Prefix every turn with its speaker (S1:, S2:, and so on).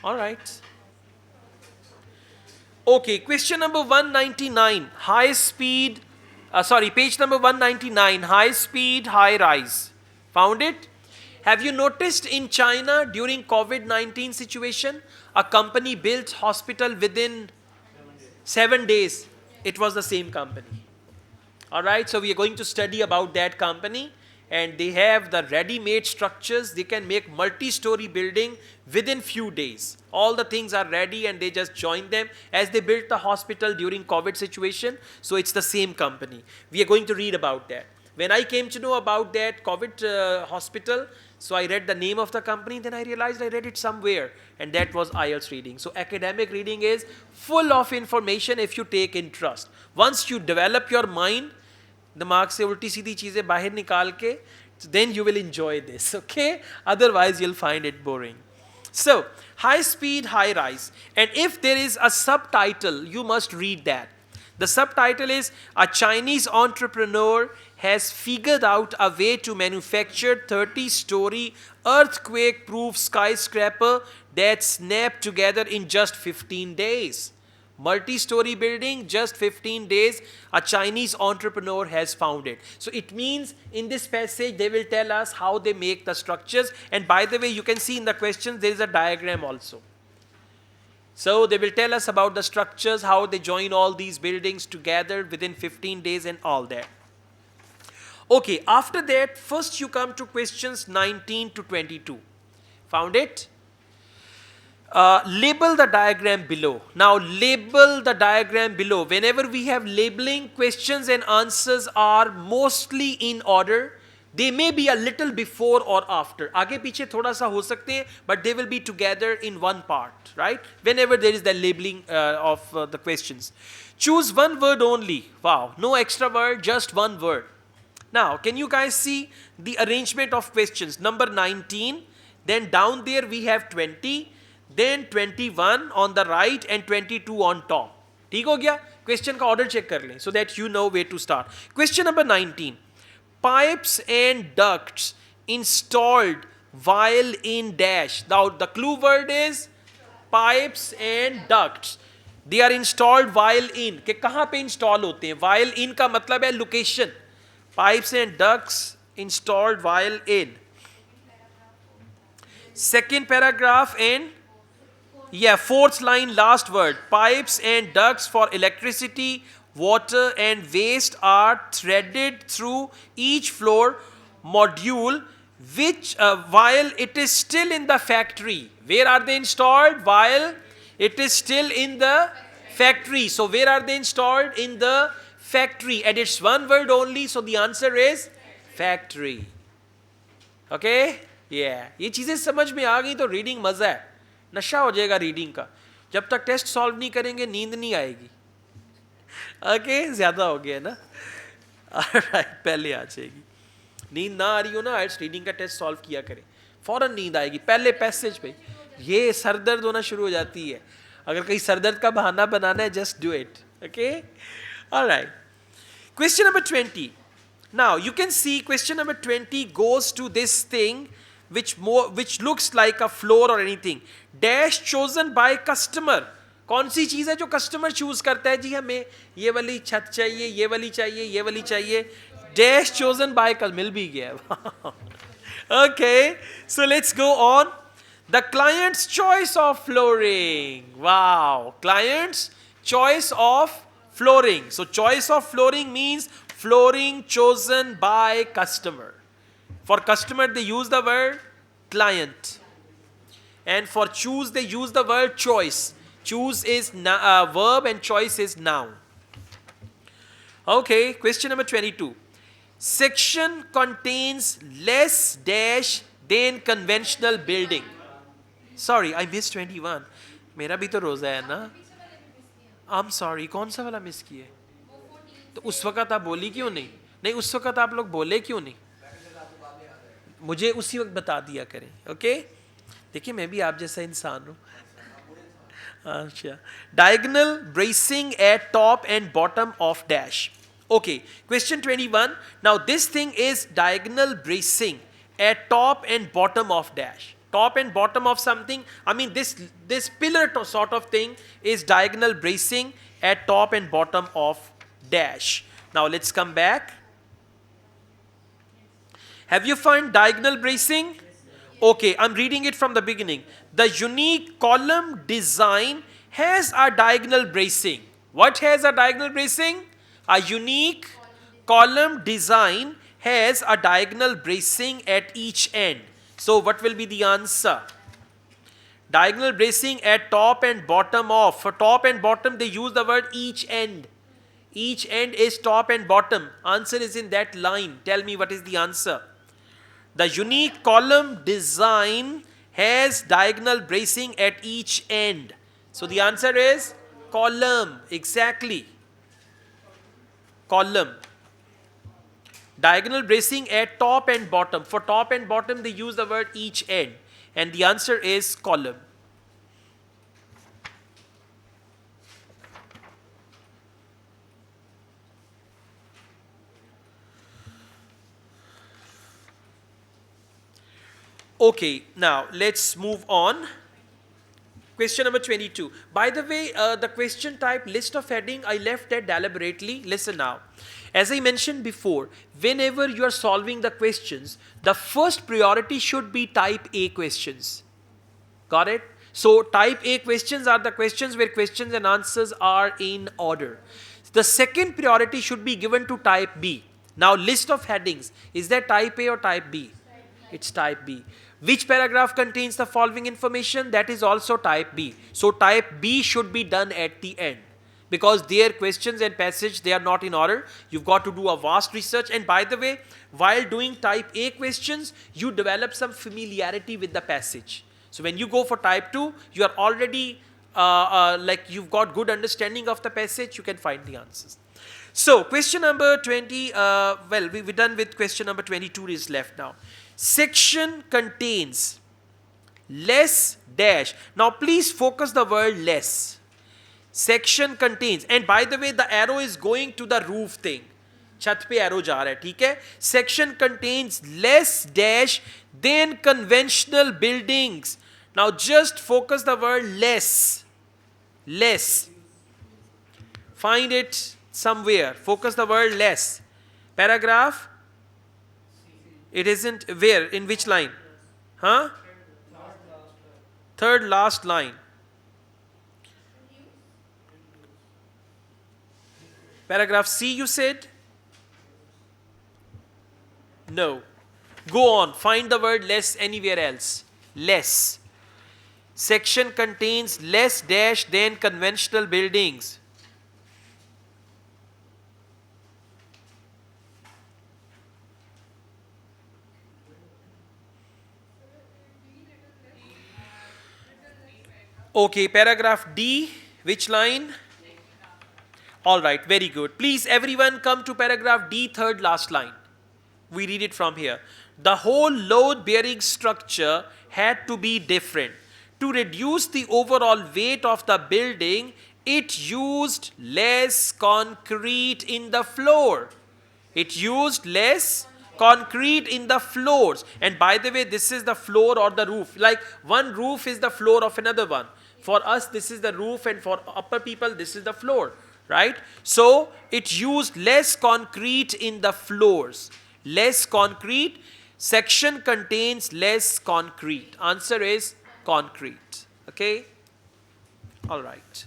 S1: All right. Okay, question number 199, high speed, page number 199, high speed, high rise. Found it? Have you noticed in China during COVID-19 situation, a company built hospital within 7 days? It was the same company. All right, so we are going to study about that company, and they have the ready-made structures. They can make multi-story building within few days. All the things are ready and they just join them as they built the hospital during COVID situation. So it's the same company. We are going to read about that. When I came to know about that COVID hospital, so I read the name of the company, then I realized I read it somewhere, and that was IELTS reading. So academic reading is full of information if you take interest. Once you develop your mind, दिमाग से उल्टी सीधी चीजें बाहर निकाल के, then you will enjoy this, okay? Otherwise you'll find it boring. So, high speed, high rise. And if there is a subtitle, you must read that. The subtitle is, a Chinese entrepreneur has figured out a way to manufacture 30-story earthquake-proof skyscraper that snapped together in just 15 days. Multi-story building, just 15 days, a Chinese entrepreneur has found it. So it means in this passage, they will tell us how they make the structures. And by the way, you can see in the questions, there is a diagram also. So they will tell us about the structures, how they join all these buildings together within 15 days and all that. Okay, after that, first you come to questions 19 to 22. Found it? Label the diagram below. Now label the diagram below. Whenever we have labeling, questions and answers are mostly in order. They may be a little before or after. आगे पीछे थोड़ा सा हो सकते हैं, but they will be together in one part, right? Whenever there is the labeling of the questions. Choose one word only. Wow, no extra word, just one word. Now, can you guys see the arrangement of questions? Number 19, then down there we have 20, then 21 on the right and 22 on top. ठीक हो गया? Question का order check कर लें so that you know where to start. Question number 19. Pipes and ducts installed while in dash. Now the clue word is pipes and ducts. They are installed while in. कि कहाँ पे install होते हैं? While in का मतलब है location. Pipes and ducts installed while in. Second paragraph and fourth line, last word. Pipes and ducts for electricity, water and waste are threaded through each floor module which while it is still in the factory. Where are they installed? While it is still in the factory. So where are they installed? In the factory. And it's one word only, so the answer is factory. Okay? Yeah. ये चीजें समझ में आ गई तो reading मजा है. नशा हो जाएगा रीडिंग का. जब तक टेस्ट सॉल्व नहीं करेंगे नींद नहीं आएगी. ओके, ज्यादा हो गया ना. ऑलराइट, पहले आ जाएगी. नींद ना आ रही हो ना, आइल्स रीडिंग का टेस्ट सॉल्व किया करें, फौरन नींद आएगी. पहले पैसेज पे ये सर दर्द होना शुरू हो जाती है. अगर कहीं सर दर्द का बहाना बनाना है, just do it. Okay, alright. Question number 20. Now you can see question number 20 goes to this thing which looks like a floor or anything. Dash chosen by customer. कौन सी चीज है जो कस्टमर चूज करता है? जी हमें ये वाली छत चाहिए, ये वाली चाहिए, ये वाली चाहिए. Dash chosen by मिल भी गया. Okay, so let's go on. The client's choice of flooring. Wow, client's choice of flooring. So choice of flooring means flooring chosen by customer. For customer they use the word client, and for choose they use the word choice. Choose is verb and choice is noun. Okay, question number 22. Section contains less dash than conventional building. Sorry, I missed 21. मेरा भी तो रोजा है ना. I'm sorry, कौन सा वाला miss किए? तो उस वक्त आप बोली क्यों नहीं? नहीं, उस वक्त आप लोग बोले क्यों नहीं? मुझे उसी वक्त बता दिया करें. ओके, देखिए मैं भी आप जैसा इंसान हूँ. अच्छा, diagonal bracing at top and bottom of dash. Okay, question 21. Now this thing is diagonal bracing at top and bottom of dash. top and bottom of something. I mean this pillar sort of thing is diagonal bracing at top and bottom of dash. Now let's come back. Have you found diagonal bracing? Okay, I'm reading it from the beginning. The unique column design has a diagonal bracing. What has a diagonal bracing? A unique column design has a diagonal bracing at each end. So what will be the answer? Diagonal bracing at top and bottom of. For top and bottom they use the word each end. Each end is top and bottom. Answer is in that line. Tell me what is the answer. The unique column design has diagonal bracing at each end. So the answer is column. Exactly. Column. Diagonal bracing at top and bottom. For top and bottom they use the word each end. And the answer is column. Okay, now let's move on. Question number 22. By the way, the question type list of heading, I left that deliberately. Listen now. As I mentioned before, whenever you are solving the questions, the first priority should be type A questions. Got it? So type A questions are the questions where questions and answers are in order. The second priority should be given to type B. Now list of headings, is that type A or type B? It's type B. Which paragraph contains the following information? That is also type B. So type B should be done at the end. Because their questions and passage, they are not in order. You've got to do a vast research. And by the way, while doing type A questions, you develop some familiarity with the passage. So when you go for type 2, you are already, like you've got good understanding of the passage, you can find the answers. So question number 20, well, we're done with question number 22 is left now. Section contains less dash. Now please focus the word less. Section contains, and by the way, the arrow is going to the roof thing. छत पे arrow जा रहा है, ठीक है? Section contains less dash than conventional buildings. Now just focus the word less. Less. Find it somewhere. Focus the word less. Paragraph. It isn't where? In which line? Huh? Third last line. Paragraph C you said? No. Go on. Find the word less anywhere else. Less. Section contains less dash than conventional buildings. Okay, paragraph D. Which line? All right, very good. Please everyone come to paragraph D, third last line. We read it from here. The whole load bearing structure had to be different. To reduce the overall weight of the building, it used less concrete in the floor. It used less concrete in the floors. And by the way, this is the floor or the roof. Like one roof is the floor of another one. For us, this is the roof, and for upper people, this is the floor. Right? So it used less concrete in the floors. Less concrete. Section contains less concrete. Answer is concrete. Okay? All right.